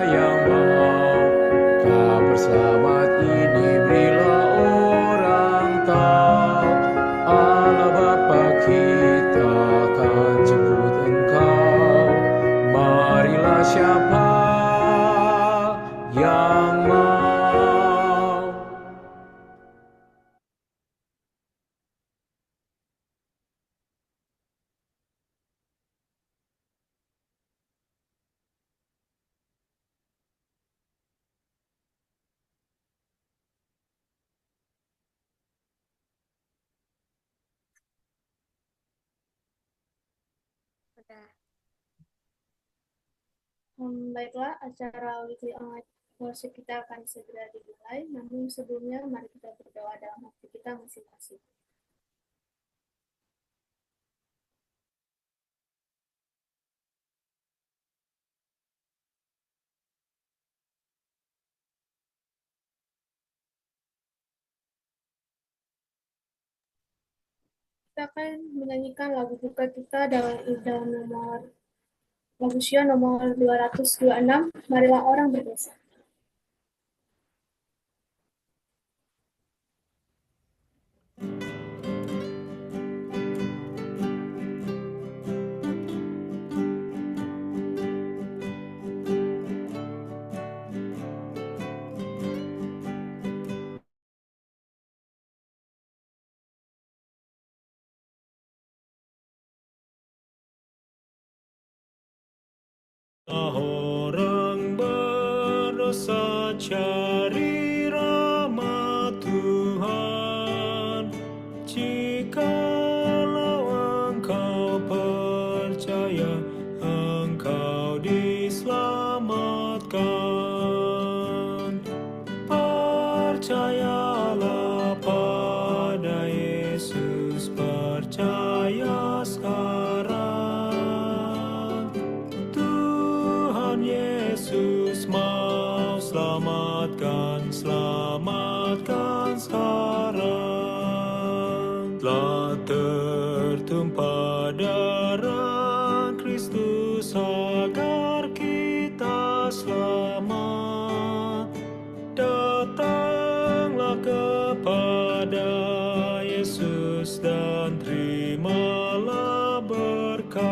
yang mau kabar selamat ini berilah orang tahu. Allah Bapa kita akan jemput engkau. Marilah siapa yang mau. Sudah. Baiklah, acara Weekly Online Worship kita akan segera dimulai. Namun sebelumnya, mari kita berdoa dalam hati kita masing-masing. Kita akan menyanyikan lagu buka kita dalam nomor lagu Sion nomor 226, Marilah Orang Berdosa. Orang berdosa cari rahmat Tuhan. Jikalau engkau percaya, engkau diselamatkan. Percayalah pada Yesus, percaya sekarang. Tuhan Yesus mau selamatkan sekarang. Telah tertumpah darah Kristus agar kita selamat. Datanglah kepada Yesus dan terimalah berkat.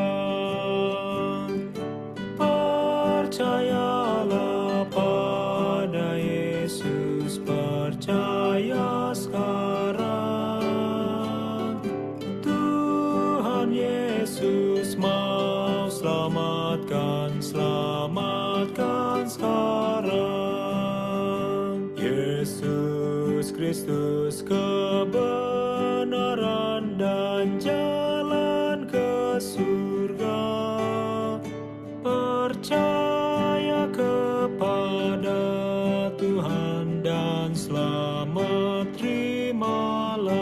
Percayalah pada Yesus, percaya sekarang. Tuhan Yesus mau selamatkan sekarang. Yesus Kristus kebenaran dan jalan ke surga. Percaya kepada Tuhan dan selamat terimalah.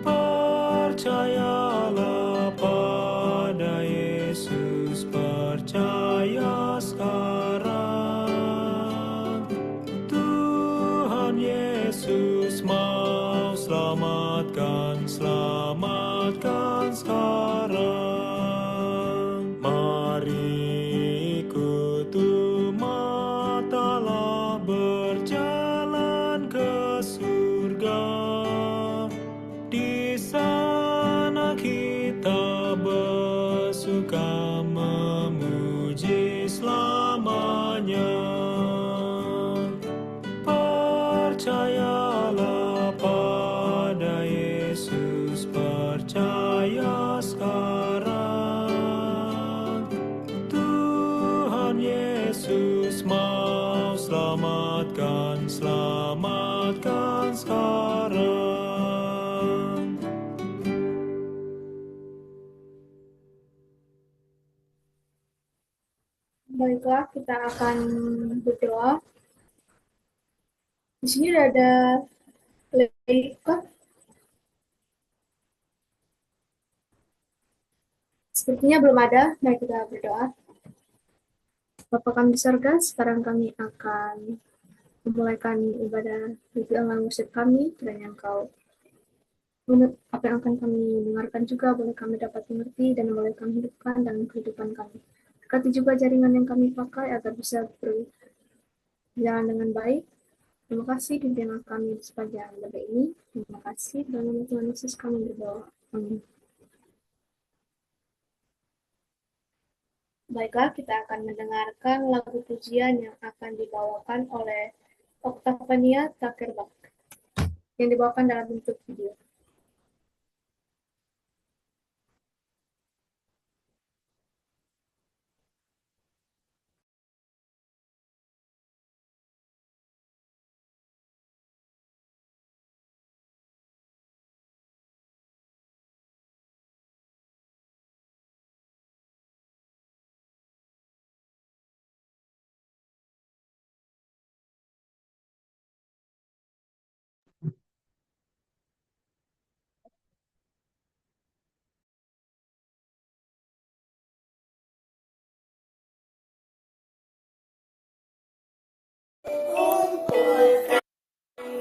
Percayalah pada Yesus, percaya sekarang. Tuhan Yesus mau selamatkan sekarang. Mari ikut umat Allah berjalan ke surga. Di sana kita bersuka memuji selamanya. Percayalah pada Yesus, percaya sekarang. Tuhan Yesus mau selamatkan sekarang. Baiklah, kita akan berdoa. Di sini ada Leika. Sepertinya belum ada. Mari kita berdoa. Bapa kami di surga, sekarang kami akan memulaikan ibadah Weekly Online Worship kami. Kiranya Engkau menurut apa yang akan kami dengarkan juga boleh kami dapat mengerti dan boleh kami hidupkan dalam kehidupan kami. Berkati juga jaringan yang kami pakai agar bisa berjalan dengan baik. Terima kasih pimpinan kami di sepanjang ibadah ini. Terima kasih. Dalam nama Tuhan Yesus kami berdoa. Amin. Baiklah, kita akan mendengarkan lagu pujian yang akan dibawakan oleh Oktavania Takerbak yang dibawakan dalam bentuk video.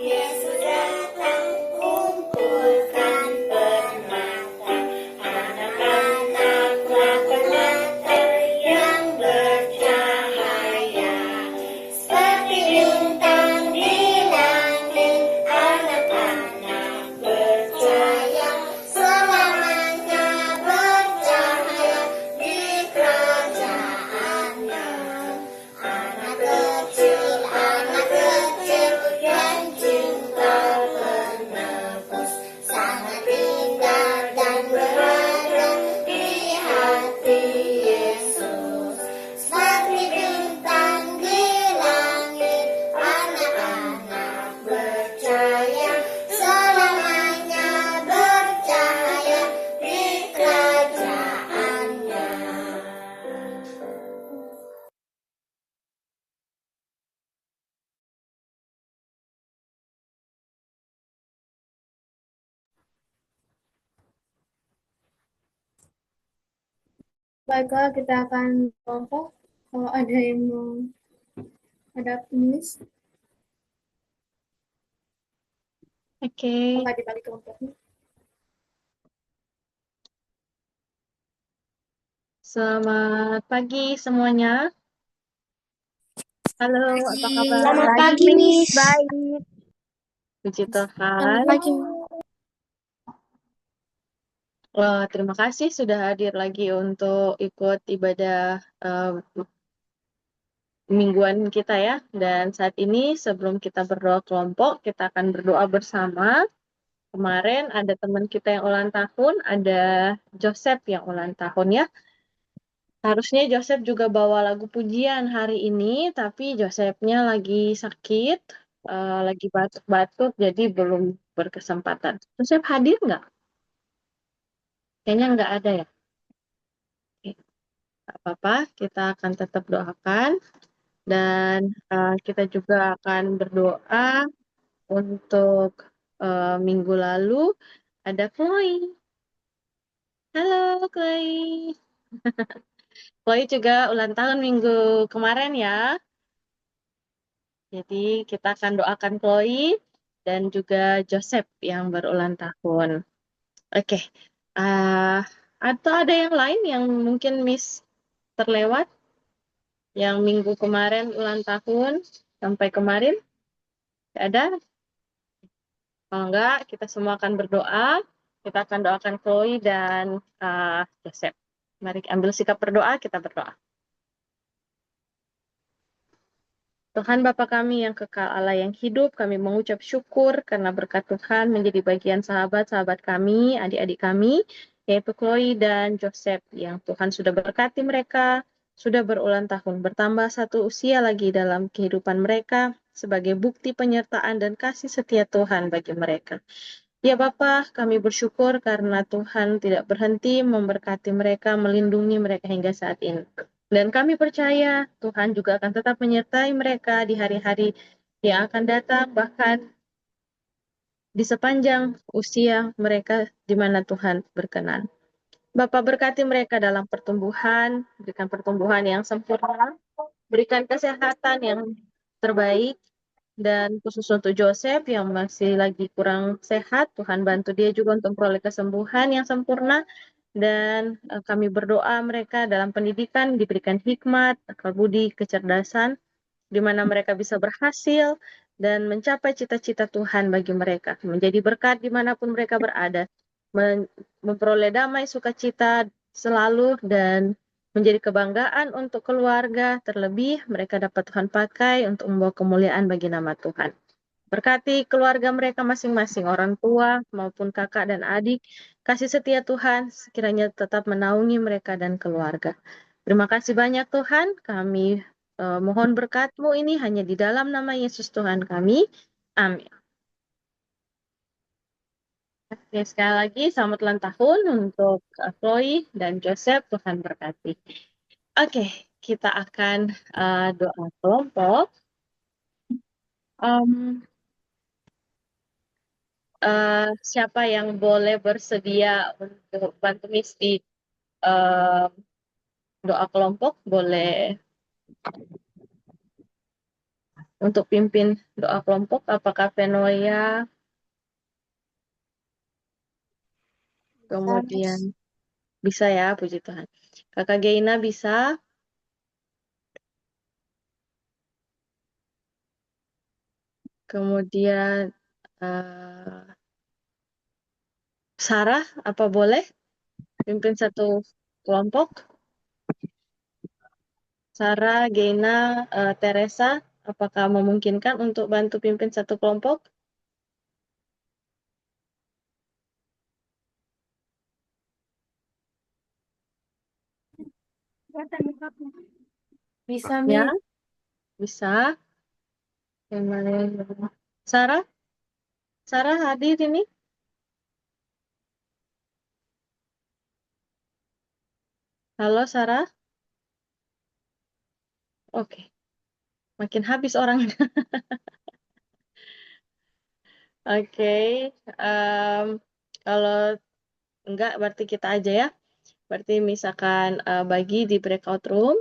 Yesus datang, kumpulkan permata, anak-anak permata yang bercahaya, seperti bintang di langit. Anak-anak percaya, selamanya bercahaya di kerajaannya. Anak kecil yang cinta penebus, sangat indah dan berharga di hati Yesus. Seperti bintang di langit, anak-anak percaya, selamanya bercahaya di kerajaannya. Baiklah, kita akan kelompok. Kalau ada yang mau ada penulis, Oke, maka dibagi kelompoknya. selamat pagi semuanya. Halo, apa kabar? Selamat pagi, Miss. Baik. Puji Tuhan. Pagi. Wah, terima kasih sudah hadir lagi untuk ikut ibadah mingguan kita ya. Dan saat ini sebelum kita berdoa kelompok, kita akan berdoa bersama. Kemarin ada teman kita yang ulang tahun, ada Joseph yang ulang tahun ya. Harusnya Joseph juga bawa lagu pujian hari ini, tapi Josephnya lagi sakit, lagi batuk-batuk, jadi belum berkesempatan. Joseph hadir nggak? Kayaknya nggak ada ya. Oke, nggak apa-apa, kita akan tetap doakan. Dan kita juga akan berdoa untuk minggu lalu ada Chloe. Halo Chloe. Chloe juga ulang tahun minggu kemarin ya. Jadi kita akan doakan Chloe dan juga Joseph yang berulang tahun. Oke. Ah, atau ada yang lain yang mungkin Miss terlewat? Yang minggu kemarin ulang tahun sampai kemarin? Tidak ada? Kalau enggak, kita semua akan berdoa. Kita akan doakan Chloe dan Joseph. Mari ambil sikap berdoa, kita berdoa. Tuhan Bapa kami yang kekal, Allah yang hidup, kami mengucap syukur karena berkat Tuhan menjadi bagian sahabat-sahabat kami, adik-adik kami, yaitu Chloe dan Joseph, yang Tuhan sudah berkati mereka, sudah berulang tahun, bertambah satu usia lagi dalam kehidupan mereka, sebagai bukti penyertaan dan kasih setia Tuhan bagi mereka. Ya Bapa, kami bersyukur karena Tuhan tidak berhenti memberkati mereka, melindungi mereka hingga saat ini. Dan kami percaya Tuhan juga akan tetap menyertai mereka di hari-hari yang akan datang, bahkan di sepanjang usia mereka di mana Tuhan berkenan. Bapa berkati mereka dalam pertumbuhan, berikan pertumbuhan yang sempurna, berikan kesehatan yang terbaik, dan khusus untuk Joseph yang masih lagi kurang sehat, Tuhan bantu dia juga untuk memperoleh kesembuhan yang sempurna, dan kami berdoa mereka dalam pendidikan diberikan hikmat, akal budi, kecerdasan, di mana mereka bisa berhasil dan mencapai cita-cita Tuhan bagi mereka, menjadi berkat dimanapun mereka berada, memperoleh damai sukacita selalu dan menjadi kebanggaan untuk keluarga, terlebih mereka dapat Tuhan pakai untuk membawa kemuliaan bagi nama Tuhan. Berkati keluarga mereka masing-masing, orang tua maupun kakak dan adik, kasih setia Tuhan sekiranya tetap menaungi mereka dan keluarga. Terima kasih banyak Tuhan, kami mohon berkat-Mu ini hanya di dalam nama Yesus Tuhan kami. Amin. Oke, sekali lagi selamat ulang tahun untuk Chloe dan Joseph, Tuhan berkati. Oke, kita akan doa kelompok. Siapa yang boleh bersedia untuk bantu Miss di doa kelompok, boleh untuk pimpin doa kelompok, apakah Venoya, kemudian bisa ya, puji Tuhan. Kakak Geina bisa, kemudian Sarah, apa boleh pimpin satu kelompok? Sarah, Geina, Teresa, apakah memungkinkan untuk bantu pimpin satu kelompok? Bisa, Ya, Mi. bisa. Yang mana yang Sarah? Sarah hadir ini? Halo, Sarah? Oke. Makin habis orang. Oke. Kalau enggak, berarti kita aja ya. Berarti misalkan bagi di breakout room.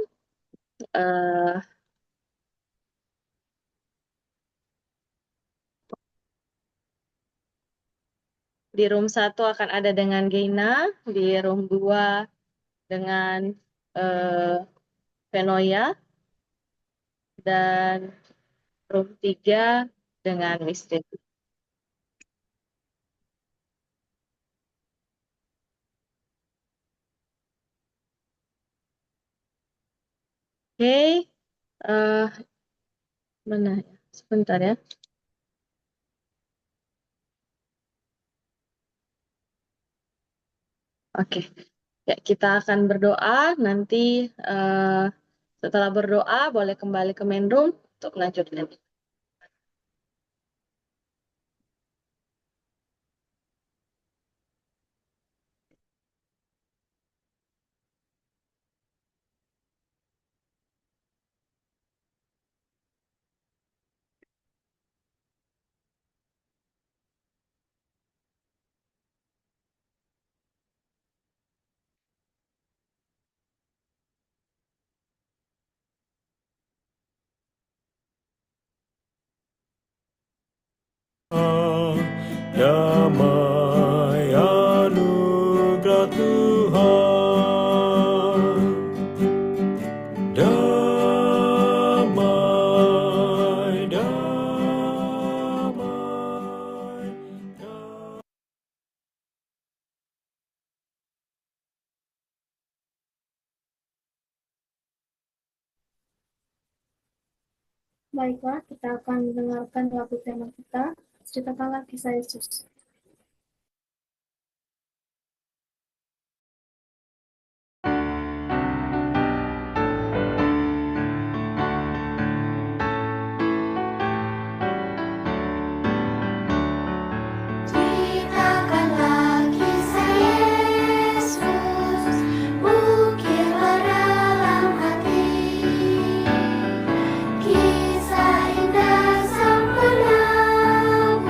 Di room 1 akan ada dengan Geina. Di room 2 dengan Venoya. Dan room 3 dengan Miss Devi. Oke. Mana ya? Sebentar ya. Oke. Ya, kita akan berdoa. Nanti setelah berdoa boleh kembali ke main room untuk melanjutkan. Damai anugerah Tuhan, damai, damai, damai. Baiklah, kita akan mendengarkan lagu tema kita, Ceritakanlah Kisah Yesus. Ceritakanlah kisah Yesus, ukirlah dalam hati kisah indah Sang Penebus.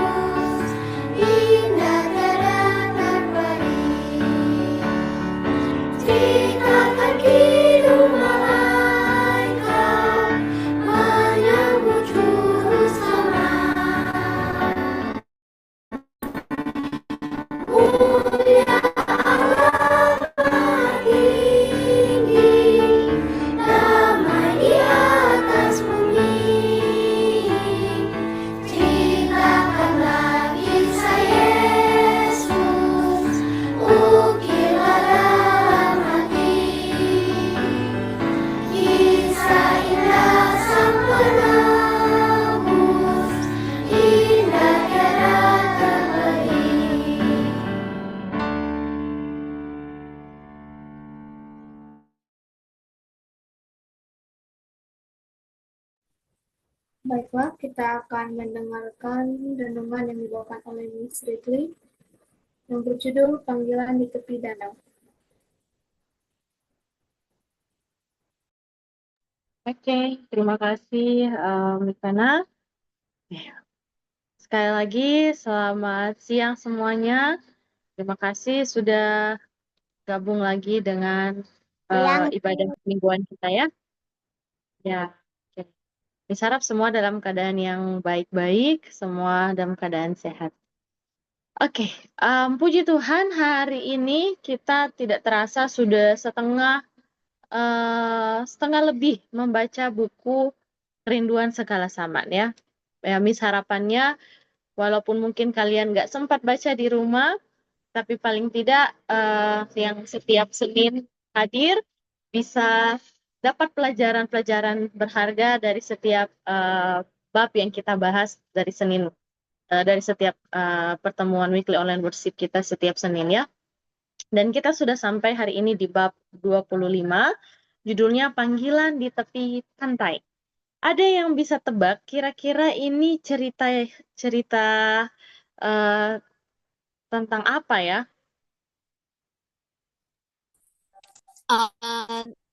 Baiklah, kita akan mendengarkan renungan yang dibawakan oleh Miss Ridley yang berjudul Panggilan di Tepi Danau. Oke, terima kasih Mikana. Sekali lagi, selamat siang semuanya. Terima kasih sudah gabung lagi dengan ibadah mingguan kita ya. Ya, oke. Diharap semua dalam keadaan yang baik-baik, semua dalam keadaan sehat. Oke, puji Tuhan hari ini kita tidak terasa sudah setengah lebih membaca buku Kerinduan Segala Zaman ya. Ya, Miss harapannya walaupun mungkin kalian nggak sempat baca di rumah, tapi paling tidak yang setiap Senin hadir bisa dapat pelajaran-pelajaran berharga dari setiap bab yang kita bahas dari Senin, dari setiap pertemuan weekly online worship kita setiap Senin ya. Dan kita sudah sampai hari ini di bab 25, judulnya Panggilan di Tepi Pantai. Ada yang bisa tebak kira-kira ini cerita tentang apa ya?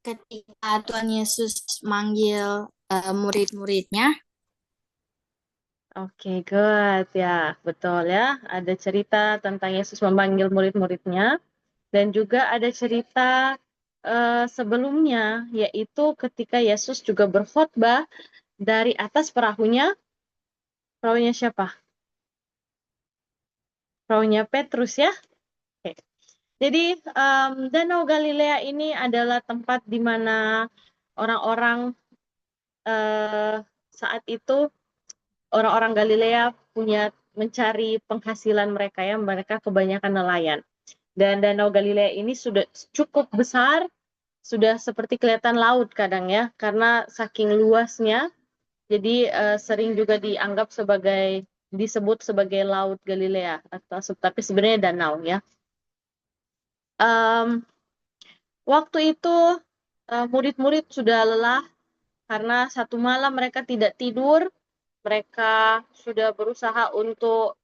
Ketika Tuhan Yesus manggil murid-muridnya, Oke, good ya, betul ya. Ada cerita tentang Yesus memanggil murid-muridnya, dan juga ada cerita sebelumnya, yaitu ketika Yesus juga berkhotbah dari atas perahunya. Perahunya siapa? Perahunya Petrus ya. Oke. Jadi Danau Galilea ini adalah tempat di mana orang-orang saat itu orang-orang Galilea mencari penghasilan mereka ya, mereka kebanyakan nelayan. Dan Danau Galilea ini sudah cukup besar, sudah seperti kelihatan laut kadang ya, karena saking luasnya, jadi sering juga disebut sebagai Laut Galilea, tapi sebenarnya danau ya. Waktu itu murid-murid sudah lelah karena satu malam mereka tidak tidur, mereka sudah berusaha untuk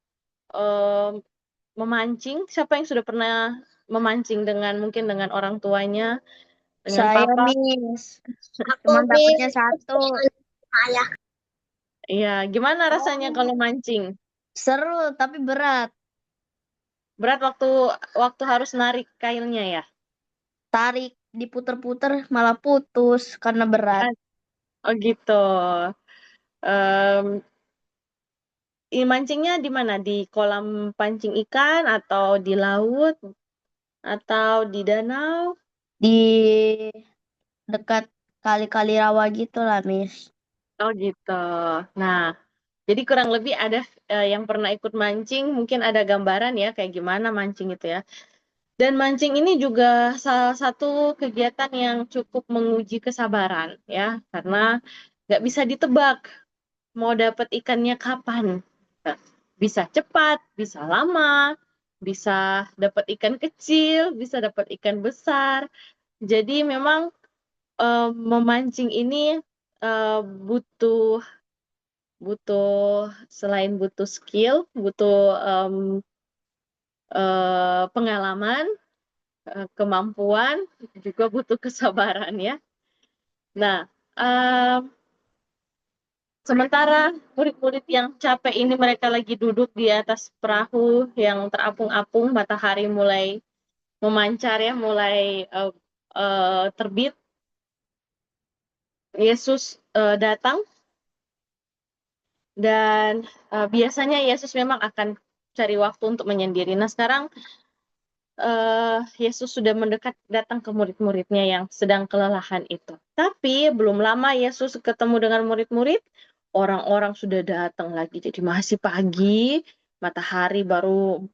memancing. Siapa yang sudah pernah memancing mungkin dengan orang tuanya, dengan saya papa? Miss, cuma dapatnya satu. Iya, gimana rasanya kalau mancing? Seru tapi berat. Berat waktu harus narik kailnya ya? Tarik, diputer-puter malah putus karena berat. Oh gitu. Mancingnya di mana? Di kolam pancing ikan atau di laut atau di danau? Di dekat kali-kali rawa gitu lah, Miss. Oh gitu. Nah, jadi kurang lebih ada yang pernah ikut mancing, mungkin ada gambaran ya kayak gimana mancing itu ya. Dan mancing ini juga salah satu kegiatan yang cukup menguji kesabaran ya, karena nggak bisa ditebak mau dapat ikannya kapan. Bisa cepat, bisa lama, bisa dapat ikan kecil, bisa dapat ikan besar. Jadi memang memancing ini butuh selain butuh skill, butuh pengalaman, kemampuan, juga butuh kesabaran ya. Nah, sementara murid-murid yang capek ini mereka lagi duduk di atas perahu yang terapung-apung, matahari mulai memancar ya, mulai terbit. Yesus datang dan biasanya Yesus memang akan cari waktu untuk menyendiri. Nah, sekarang Yesus sudah mendekat datang ke murid-muridnya yang sedang kelelahan itu. Tapi belum lama Yesus ketemu dengan murid-murid, orang-orang sudah datang lagi. Jadi masih pagi, matahari baru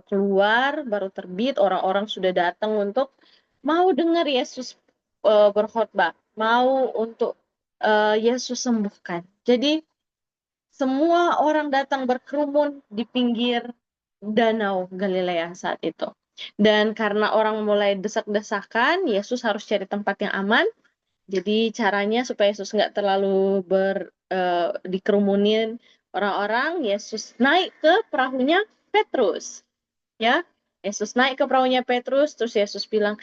keluar, baru terbit, orang-orang sudah datang untuk mau dengar Yesus berkhotbah, mau untuk Yesus sembuhkan. Jadi semua orang datang berkerumun di pinggir Danau Galilea saat itu. Dan karena orang mulai desak-desakan, Yesus harus cari tempat yang aman. Jadi caranya supaya Yesus nggak terlalu dikerumunin orang-orang, Yesus naik ke perahunya Petrus. Ya, Yesus naik ke perahunya Petrus, terus Yesus bilang,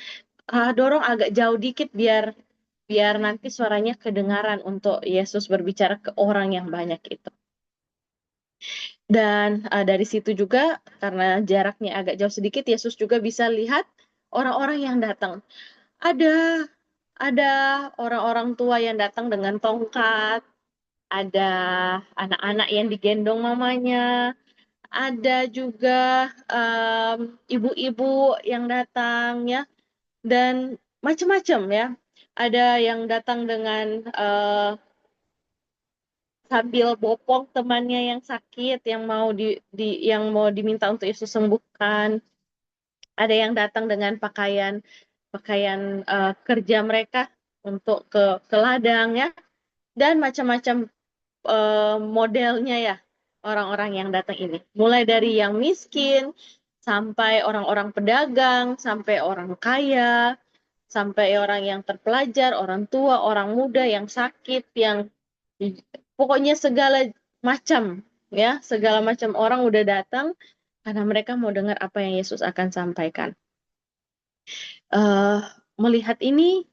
dorong agak jauh dikit biar nanti suaranya kedengaran untuk Yesus berbicara ke orang yang banyak itu. Dan dari situ juga, karena jaraknya agak jauh sedikit, Yesus juga bisa lihat orang-orang yang datang. Ada orang-orang tua yang datang dengan tongkat, ada anak-anak yang digendong mamanya, ada juga ibu-ibu yang datang ya, dan macam-macam ya. Ada yang datang dengan sambil bopong temannya yang sakit, yang mau diminta untuk Yesus sembuhkan. Ada yang datang dengan pakaian kerja mereka untuk ke ladang ya, dan macam-macam modelnya ya orang-orang yang datang ini. Mulai dari yang miskin, sampai orang-orang pedagang, sampai orang kaya, sampai orang yang terpelajar, orang tua, orang muda yang sakit, yang pokoknya segala macam ya, segala macam orang udah datang karena mereka mau dengar apa yang Yesus akan sampaikan. Melihat ini,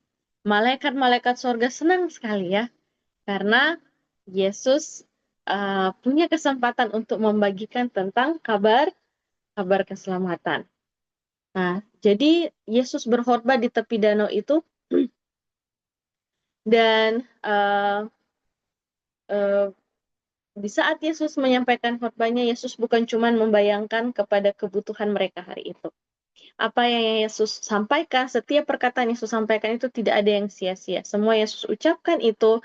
malaikat-malaikat sorga senang sekali ya, karena Yesus punya kesempatan untuk membagikan tentang kabar keselamatan. Nah, jadi Yesus berkhotbah di tepi danau itu, dan di saat Yesus menyampaikan khotbahnya, Yesus bukan cuma membayangkan kepada kebutuhan mereka hari itu. Apa yang Yesus sampaikan, setiap perkataan Yesus sampaikan itu tidak ada yang sia-sia. Semua Yesus ucapkan itu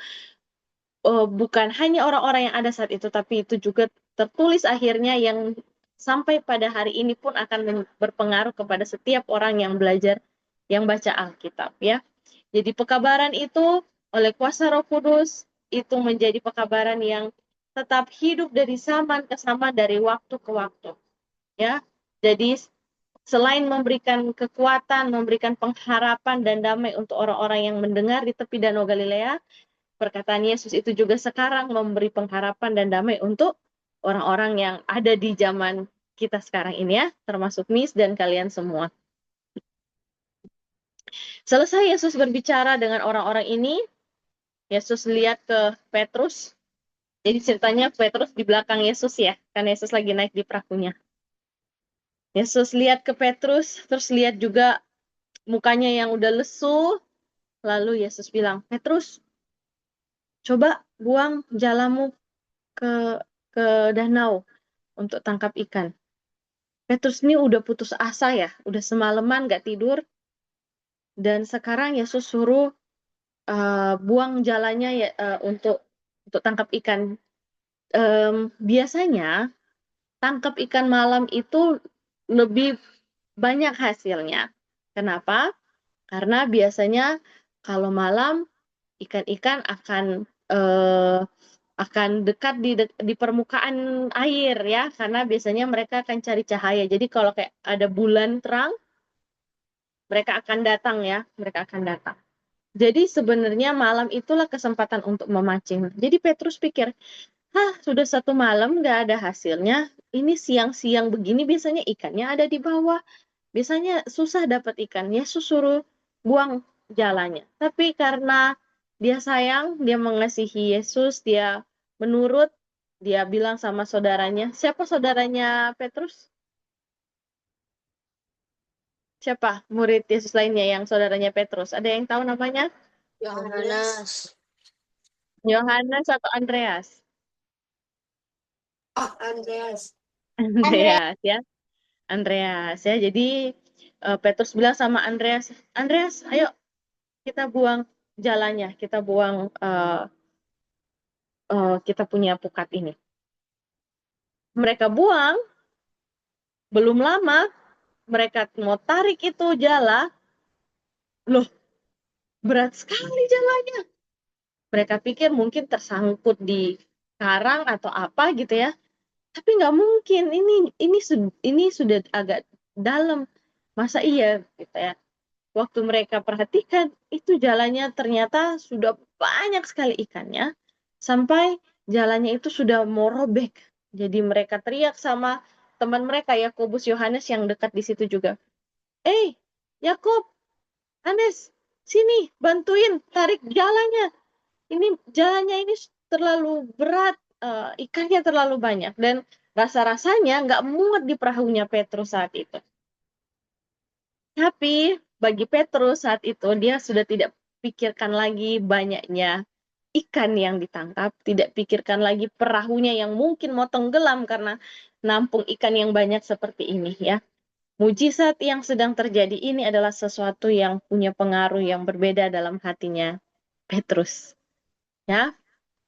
bukan hanya orang-orang yang ada saat itu, tapi itu juga tertulis akhirnya yang sampai pada hari ini pun akan berpengaruh kepada setiap orang yang belajar, yang baca Alkitab ya. Jadi pekabaran itu oleh kuasa Roh Kudus itu menjadi pekabaran yang tetap hidup dari zaman ke zaman, dari waktu ke waktu ya. Jadi selain memberikan kekuatan, memberikan pengharapan dan damai untuk orang-orang yang mendengar di tepi Danau Galilea, perkataan Yesus itu juga sekarang memberi pengharapan dan damai untuk orang-orang yang ada di zaman kita sekarang ini ya, termasuk Miss dan kalian semua. Selesai Yesus berbicara dengan orang-orang ini, Yesus lihat ke Petrus. Jadi ceritanya Petrus di belakang Yesus ya, karena Yesus lagi naik di perahunya. Yesus lihat ke Petrus, terus lihat juga mukanya yang udah lesu. Lalu Yesus bilang, Petrus, coba buang jalamu ke danau untuk tangkap ikan. Petrus ini udah putus asa ya, udah semalaman gak tidur. Dan sekarang Yesus suruh buang jalannya ya, untuk tangkap ikan. Biasanya tangkap ikan malam itu lebih banyak hasilnya. Kenapa? Karena biasanya kalau malam ikan-ikan akan dekat di permukaan air ya, karena biasanya mereka akan cari cahaya. Jadi kalau kayak ada bulan terang, mereka akan datang ya, mereka akan datang. Jadi sebenarnya malam itulah kesempatan untuk memancing. Jadi Petrus pikir, sudah satu malam nggak ada hasilnya. Ini siang-siang begini biasanya ikannya ada di bawah. Biasanya susah dapat ikan. Yesus suruh buang jalannya. Tapi karena dia sayang, dia mengasihi Yesus, dia menurut, dia bilang sama saudaranya. Siapa saudaranya Petrus? Siapa murid Yesus lainnya yang saudaranya Petrus? Ada yang tahu namanya? Yohanes. Yohanes atau Andreas? Andreas. Andreas ya. Andreas ya. Jadi Petrus bilang sama Andreas, Andreas, ayo kita buang jalannya, kita buang kita punya pukat ini. Mereka buang, belum lama mereka mau tarik itu jala, loh berat sekali jalannya. Mereka pikir mungkin tersangkut di karang atau apa gitu ya. Tapi nggak mungkin, ini sudah agak dalam. Masa iya gitu ya. waktu mereka perhatikan, itu jalannya ternyata sudah banyak sekali ikannya, sampai jalannya itu sudah mau robek. Jadi mereka teriak sama teman mereka, Yakobus, Yohanes yang dekat di situ juga. Yakob, Hanes, sini, bantuin, tarik jalannya. Ini jalannya ini terlalu berat, ikannya terlalu banyak. Dan rasa-rasanya nggak muat di perahunya Petrus saat itu. Tapi bagi Petrus saat itu, dia sudah tidak pikirkan lagi banyaknya ikan yang ditangkap, tidak pikirkan lagi perahunya yang mungkin mau tenggelam karena nampung ikan yang banyak seperti ini ya. Mujizat yang sedang terjadi ini adalah sesuatu yang punya pengaruh yang berbeda dalam hatinya Petrus. Ya,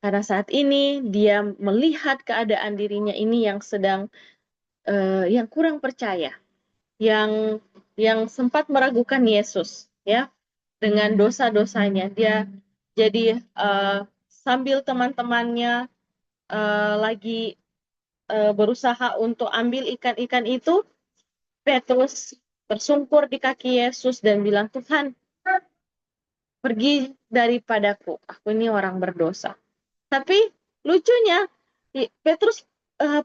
karena saat ini dia melihat keadaan dirinya ini yang sedang yang kurang percaya, yang sempat meragukan Yesus, ya, dengan dosa-dosanya. Dia jadi sambil teman-temannya lagi berusaha untuk ambil ikan-ikan itu, Petrus bersungkur di kaki Yesus dan bilang, Tuhan, pergi daripadaku, aku ini orang berdosa. Tapi lucunya, Petrus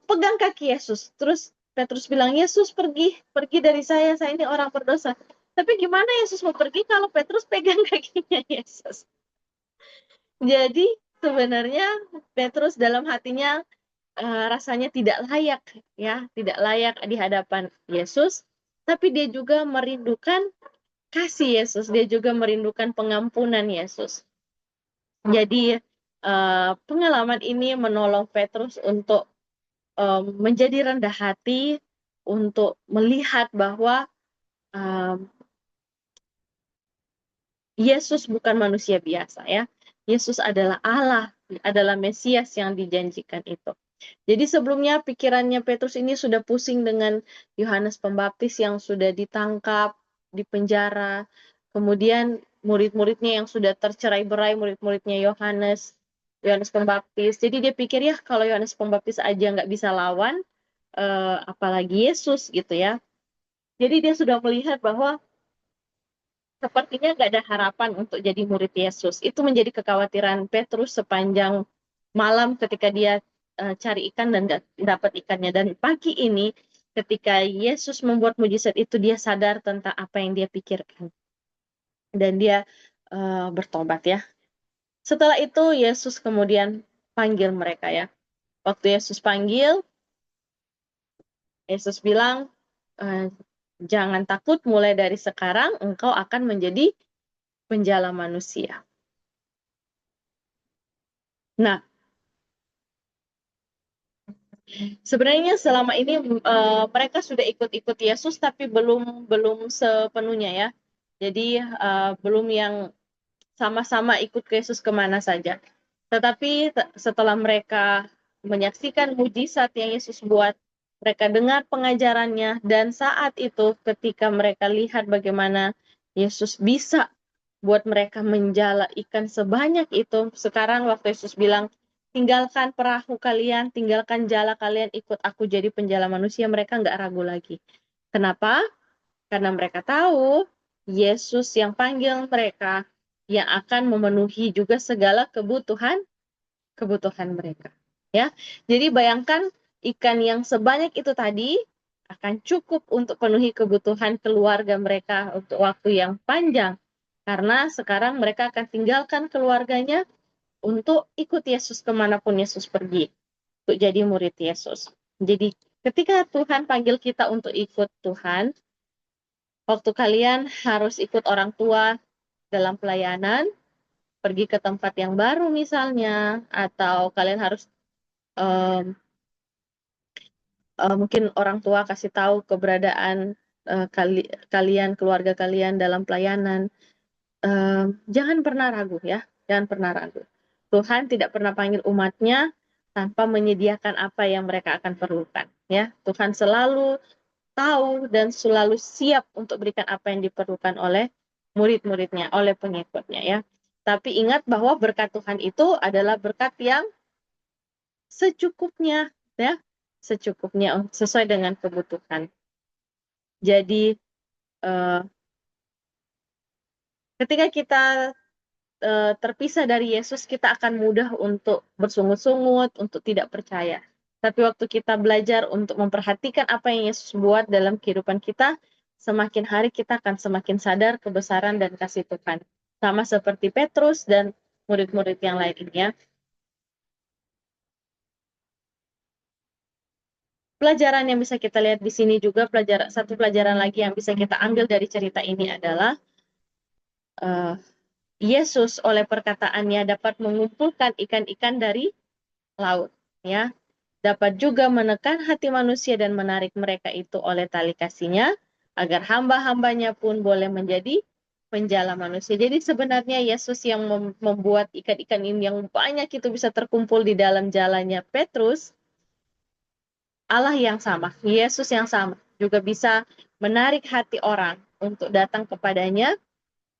pegang kaki Yesus. Terus Petrus bilang, Yesus pergi dari saya ini orang berdosa. Tapi gimana Yesus mau pergi kalau Petrus pegang kakinya Yesus? Jadi sebenarnya Petrus dalam hatinya rasanya tidak layak, ya, tidak layak di hadapan Yesus. Tapi dia juga merindukan kasih Yesus, dia juga merindukan pengampunan Yesus. Jadi pengalaman ini menolong Petrus untuk menjadi rendah hati, untuk melihat bahwa Yesus bukan manusia biasa, ya. Yesus adalah Allah, adalah Mesias yang dijanjikan itu. Jadi sebelumnya pikirannya Petrus ini sudah pusing dengan Yohanes Pembaptis yang sudah ditangkap, dipenjara, kemudian murid-muridnya yang sudah tercerai-berai, murid-muridnya Yohanes Pembaptis. Jadi dia pikir, ya kalau Yohanes Pembaptis aja nggak bisa lawan, apalagi Yesus gitu ya. Jadi dia sudah melihat bahwa sepertinya nggak ada harapan untuk jadi murid Yesus. Itu menjadi kekhawatiran Petrus sepanjang malam ketika dia cari ikan dan nggak dapat ikannya. Dan pagi ini ketika Yesus membuat mujizat itu, dia sadar tentang apa yang dia pikirkan. Dan dia bertobat ya. Setelah itu Yesus kemudian panggil mereka ya. Waktu Yesus panggil, Yesus bilang, jangan takut, mulai dari sekarang engkau akan menjadi penjala manusia. Nah, sebenarnya selama ini mereka sudah ikut-ikut Yesus, tapi belum sepenuhnya ya. Jadi belum yang sama-sama ikut ke Yesus kemana saja. Tetapi setelah mereka menyaksikan mujizat yang Yesus buat, mereka dengar pengajarannya, dan saat itu ketika mereka lihat bagaimana Yesus bisa buat mereka menjala ikan sebanyak itu, sekarang waktu Yesus bilang, tinggalkan perahu kalian, tinggalkan jala kalian, ikut aku jadi penjala manusia, mereka nggak ragu lagi. Kenapa? Karena mereka tahu Yesus yang panggil mereka, yang akan memenuhi juga segala kebutuhan mereka. Ya, jadi bayangkan ikan yang sebanyak itu tadi akan cukup untuk penuhi kebutuhan keluarga mereka untuk waktu yang panjang. Karena sekarang mereka akan tinggalkan keluarganya untuk ikut Yesus kemanapun Yesus pergi, untuk jadi murid Yesus. Jadi ketika Tuhan panggil kita untuk ikut Tuhan, waktu kalian harus ikut orang tua dalam pelayanan, pergi ke tempat yang baru misalnya, atau kalian harus mungkin orang tua kasih tahu keberadaan kalian, keluarga kalian dalam pelayanan, jangan pernah ragu ya, jangan pernah ragu. Tuhan tidak pernah panggil umatnya tanpa menyediakan apa yang mereka akan perlukan. Ya, Tuhan selalu tahu dan selalu siap untuk berikan apa yang diperlukan oleh murid-muridnya, oleh pengikutnya ya. Tapi ingat bahwa berkat Tuhan itu adalah berkat yang secukupnya, ya, secukupnya sesuai dengan kebutuhan. Jadi Ketika kita terpisah dari Yesus, kita akan mudah untuk bersungut-sungut, untuk tidak percaya. Tapi waktu kita belajar untuk memperhatikan apa yang Yesus buat dalam kehidupan kita, semakin hari kita akan semakin sadar kebesaran dan kasih Tuhan. Sama seperti Petrus dan murid-murid yang lainnya. Pelajaran yang bisa kita lihat di sini juga, satu pelajaran lagi yang bisa kita ambil dari cerita ini adalah Yesus oleh perkataannya dapat mengumpulkan ikan-ikan dari laut, ya. Dapat juga menekan hati manusia dan menarik mereka itu oleh tali kasihnya, agar hamba-hambanya pun boleh menjadi penjala manusia. Jadi sebenarnya Yesus yang membuat ikan-ikan ini yang banyak itu bisa terkumpul di dalam jalannya Petrus, Allah yang sama, Yesus yang sama, juga bisa menarik hati orang untuk datang kepadanya,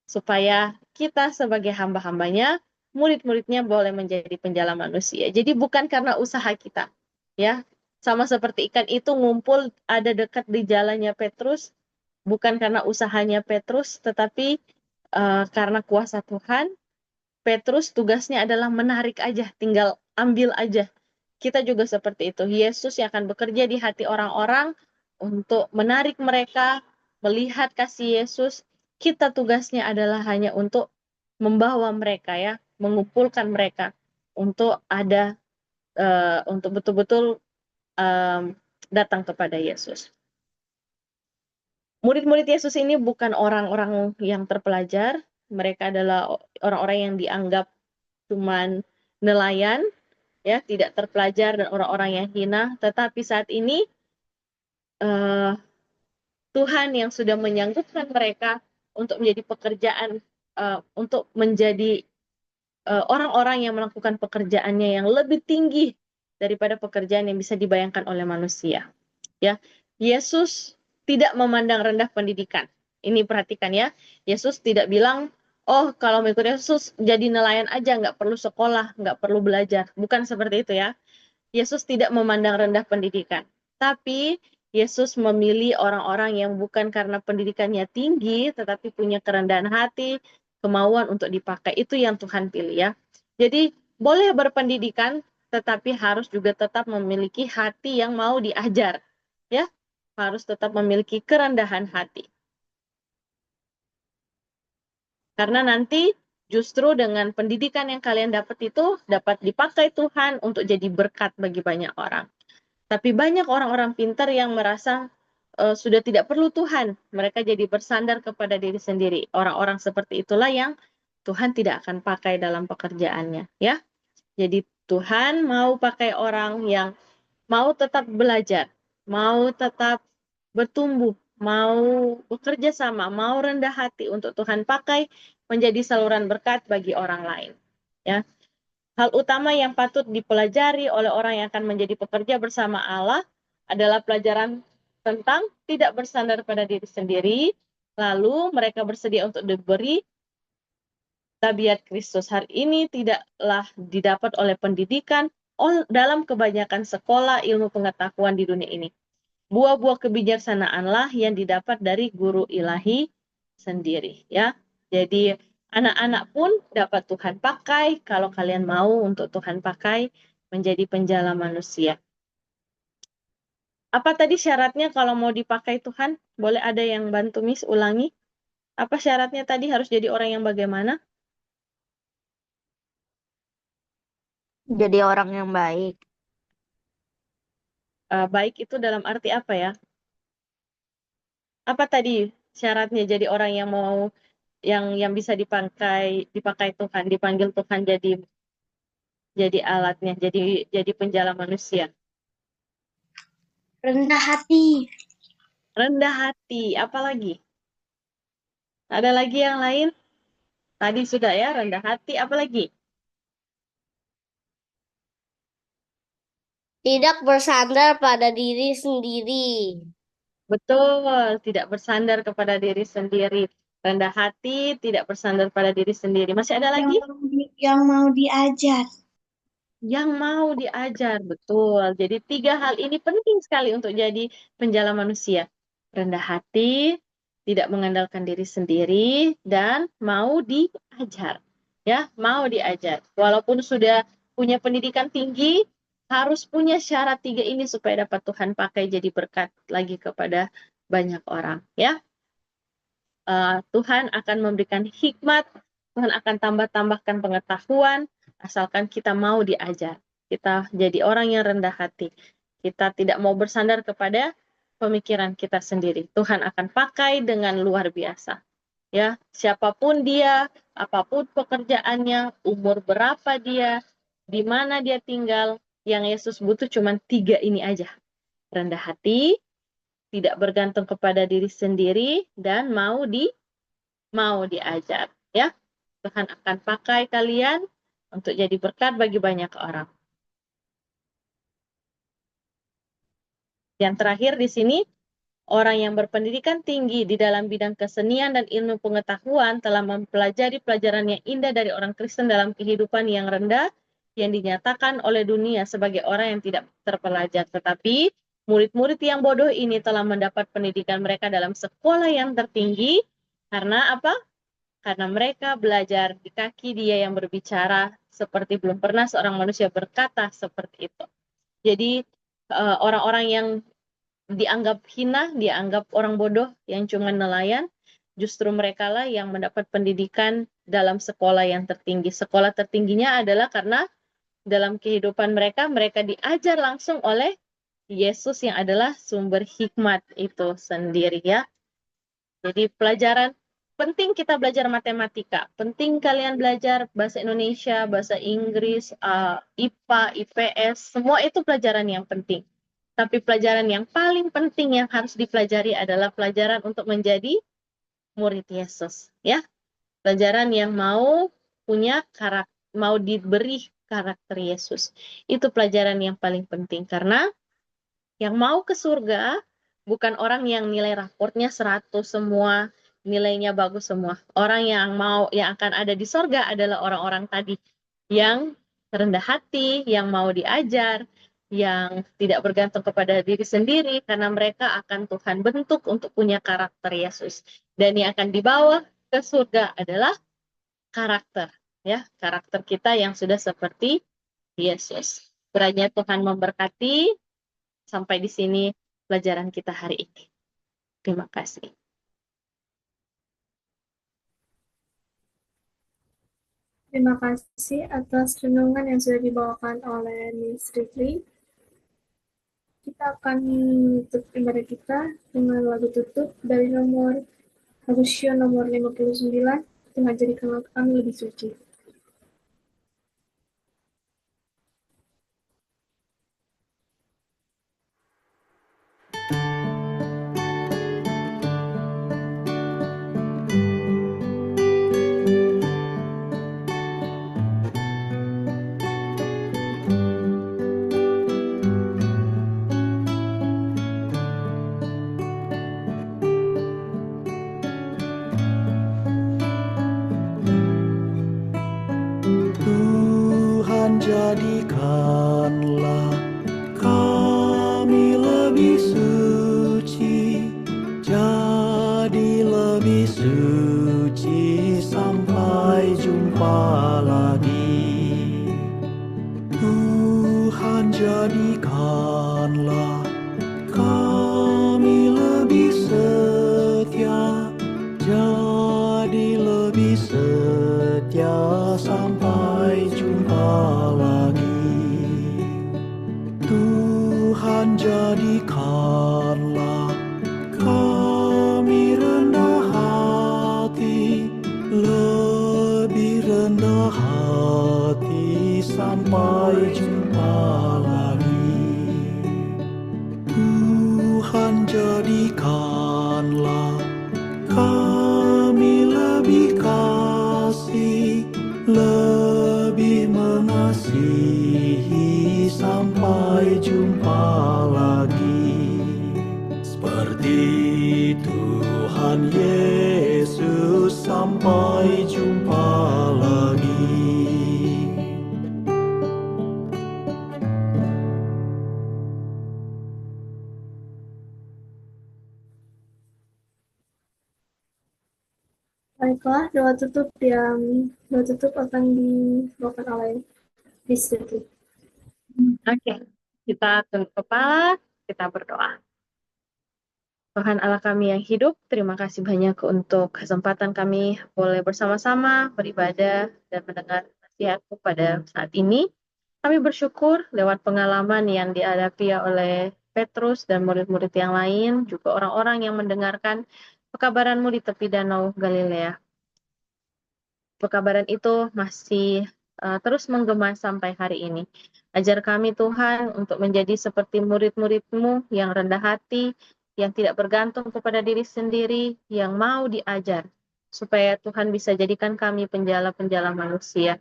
supaya kita sebagai hamba-hambanya, murid-muridnya boleh menjadi penjala manusia. Jadi bukan karena usaha kita, ya. Sama seperti ikan itu ngumpul ada dekat di jalannya Petrus, bukan karena usahanya Petrus, tetapi karena kuasa Tuhan. Petrus tugasnya adalah menarik aja, tinggal ambil aja. Kita juga seperti itu. Yesus yang akan bekerja di hati orang-orang untuk menarik mereka, melihat kasih Yesus. Kita tugasnya adalah hanya untuk membawa mereka, ya, mengumpulkan mereka untuk untuk betul-betul datang kepada Yesus. Murid-murid Yesus ini bukan orang-orang yang terpelajar, mereka adalah orang-orang yang dianggap cuman nelayan, ya, tidak terpelajar dan orang-orang yang hina. Tetapi saat ini Tuhan yang sudah menyanggupkan mereka untuk menjadi pekerjaan, untuk menjadi orang-orang yang melakukan pekerjaannya yang lebih tinggi daripada pekerjaan yang bisa dibayangkan oleh manusia. Ya, Yesus tidak memandang rendah pendidikan. Ini perhatikan, ya. Yesus tidak bilang, oh kalau mengikut Yesus jadi nelayan aja, nggak perlu sekolah, nggak perlu belajar. Bukan seperti itu, ya. Yesus tidak memandang rendah pendidikan. Tapi Yesus memilih orang-orang yang bukan karena pendidikannya tinggi, tetapi punya kerendahan hati, kemauan untuk dipakai. Itu yang Tuhan pilih, ya. Jadi boleh berpendidikan, tetapi harus juga tetap memiliki hati yang mau diajar, ya. Harus tetap memiliki kerendahan hati. Karena nanti justru dengan pendidikan yang kalian dapat itu dapat dipakai Tuhan untuk jadi berkat bagi banyak orang. Tapi banyak orang-orang pintar yang merasa sudah tidak perlu Tuhan. Mereka jadi bersandar kepada diri sendiri. Orang-orang seperti itulah yang Tuhan tidak akan pakai dalam pekerjaannya, ya. Jadi Tuhan mau pakai orang yang mau tetap belajar, mau tetap bertumbuh, mau bekerja sama, mau rendah hati untuk Tuhan pakai menjadi saluran berkat bagi orang lain, ya. Hal utama yang patut dipelajari oleh orang yang akan menjadi pekerja bersama Allah adalah pelajaran tentang tidak bersandar pada diri sendiri, lalu mereka bersedia untuk diberi tabiat Kristus. Hari ini tidaklah didapat oleh pendidikan dalam kebanyakan sekolah ilmu pengetahuan di dunia ini. Buah-buah kebijaksanaanlah yang didapat dari guru ilahi sendiri, ya. Jadi anak-anak pun dapat Tuhan pakai kalau kalian mau untuk Tuhan pakai menjadi penjala manusia. Apa tadi syaratnya kalau mau dipakai Tuhan? Boleh ada yang bantu Miss ulangi? Apa syaratnya tadi, harus jadi orang yang bagaimana? Jadi orang yang baik. Baik itu dalam arti apa, ya? Apa tadi syaratnya jadi orang yang mau yang bisa dipakai Tuhan, dipanggil Tuhan jadi alatnya, jadi penjala manusia. Rendah hati. Rendah hati, apa lagi? Ada lagi yang lain? Tadi sudah, ya, rendah hati, apa lagi? Tidak bersandar pada diri sendiri. Betul, tidak bersandar kepada diri sendiri. Rendah hati, tidak bersandar pada diri sendiri. Masih ada lagi? Yang mau diajar. Yang mau diajar, betul. Jadi 3 hal ini penting sekali untuk jadi penjala manusia. Rendah hati, tidak mengandalkan diri sendiri, dan mau diajar. Ya, mau diajar. Walaupun sudah punya pendidikan tinggi, harus punya syarat 3 ini supaya dapat Tuhan pakai jadi berkat lagi kepada banyak orang. Ya, Tuhan akan memberikan hikmat, Tuhan akan tambahkan pengetahuan, asalkan kita mau diajar. Kita jadi orang yang rendah hati. Kita tidak mau bersandar kepada pemikiran kita sendiri. Tuhan akan pakai dengan luar biasa. Ya, siapapun dia, apapun pekerjaannya, umur berapa dia, di mana dia tinggal, yang Yesus butuh cuma 3 ini aja. Rendah hati, tidak bergantung kepada diri sendiri, dan mau diajar. Ya, Tuhan akan pakai kalian untuk jadi berkat bagi banyak orang. Yang terakhir di sini, orang yang berpendidikan tinggi di dalam bidang kesenian dan ilmu pengetahuan telah mempelajari pelajaran yang indah dari orang Kristen dalam kehidupan yang rendah yang dinyatakan oleh dunia sebagai orang yang tidak terpelajar. Tetapi murid-murid yang bodoh ini telah mendapat pendidikan mereka dalam sekolah yang tertinggi. Karena apa? Karena mereka belajar di kaki Dia yang berbicara seperti belum pernah seorang manusia berkata seperti itu. Jadi orang-orang yang dianggap hina, dianggap orang bodoh yang cuma nelayan, justru mereka lah yang mendapat pendidikan dalam sekolah yang tertinggi. Sekolah tertingginya adalah karena dalam kehidupan mereka diajar langsung oleh Yesus yang adalah sumber hikmat itu sendiri ya. Jadi pelajaran penting, kita belajar matematika, penting kalian belajar bahasa Indonesia, bahasa Inggris, IPA, IPS, semua itu pelajaran yang penting. Tapi pelajaran yang paling penting yang harus dipelajari adalah pelajaran untuk menjadi murid Yesus, ya. Pelajaran yang mau punya karakter, mau diberi karakter Yesus. Itu pelajaran yang paling penting karena yang mau ke surga bukan orang yang nilai raportnya 100 semua, nilainya bagus semua. Orang yang akan ada di surga adalah orang-orang tadi yang rendah hati, yang mau diajar, yang tidak bergantung kepada diri sendiri karena mereka akan Tuhan bentuk untuk punya karakter Yesus. Dan yang akan dibawa ke surga adalah karakter, ya, karakter kita yang sudah seperti Yesus. Kiranya Tuhan memberkati. Sampai di sini pelajaran kita hari ini. Terima kasih. Terima kasih atas renungan yang sudah dibawakan oleh Miss Rifli. Kita akan menutup ibadah kita dengan lagu tutup dari Agustion nomor 59, Tuhan jadikanlah kami lebih suci. Tuhan jadikanlah kami lebih suci, jadi lebih suci sampai jumpa lagi. Tuhan jadikanlah kami lebih setia, jadi lebih setia sampai jumpa lagi. Tuhan jadikanlah kami rendah hati, lebih rendah hati sampai jumpa lagi. Tuhan jadikanlah kami lebih kasih, lebih mengasihi sampai jumpa lagi. Seperti Tuhan Yesus sampai jumpa lagi. Baiklah, doa tutup akan dibawakan oleh Rizky. Oke, kita tunduk kepala, kita berdoa. Tuhan Allah kami yang hidup, terima kasih banyak untuk kesempatan kami boleh bersama-sama beribadah dan mendengar nasihat-Mu pada saat ini. Kami bersyukur lewat pengalaman yang dihadapi oleh Petrus dan murid-murid yang lain, juga orang-orang yang mendengarkan pekabaran-Mu di tepi Danau Galilea. Pekabaran itu masih terus menggema sampai hari ini. Ajar kami Tuhan untuk menjadi seperti murid-murid-Mu yang rendah hati, yang tidak bergantung kepada diri sendiri, yang mau diajar, supaya Tuhan bisa jadikan kami penjala-penjala manusia.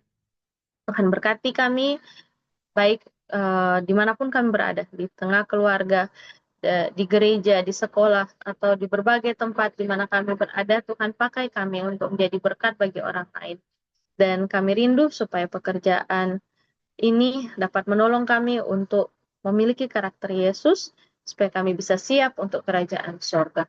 Tuhan berkati kami, baik dimanapun kami berada, di tengah keluarga, di gereja, di sekolah, atau di berbagai tempat di mana kami berada, Tuhan pakai kami untuk menjadi berkat bagi orang lain. Dan kami rindu supaya pekerjaan ini dapat menolong kami untuk memiliki karakter Yesus, supaya kami bisa siap untuk kerajaan surga.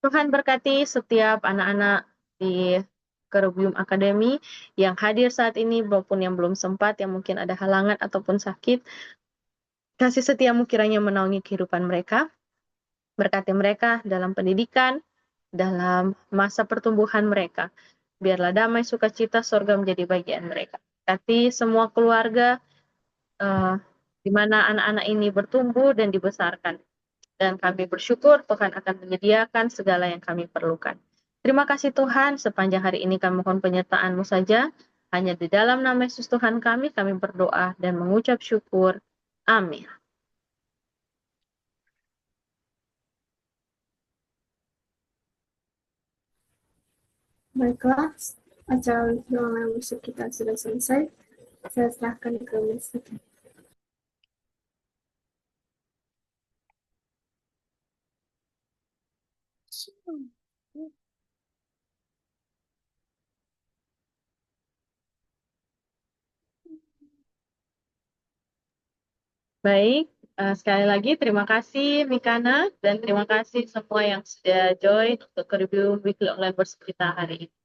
Tuhan berkati setiap anak-anak di Kerubium Academy yang hadir saat ini maupun yang belum sempat, yang mungkin ada halangan ataupun sakit. Kasih setiamu kiranya menaungi kehidupan mereka, berkati mereka dalam pendidikan, dalam masa pertumbuhan mereka. Biarlah damai sukacita surga menjadi bagian mereka. Berkati semua keluarga di mana anak-anak ini bertumbuh dan dibesarkan. Dan kami bersyukur Tuhan akan menyediakan segala yang kami perlukan. Terima kasih Tuhan, sepanjang hari ini kami mohon penyertaan-Mu saja. Hanya di dalam nama Yesus Tuhan kami berdoa dan mengucap syukur. Amin. Baiklah, acara doa musik kita sudah selesai. Saya serahkan ke musik. Baik, sekali lagi terima kasih Mikana dan terima kasih semua yang sudah join untuk Kerubium Weekly Online Worship kita hari ini.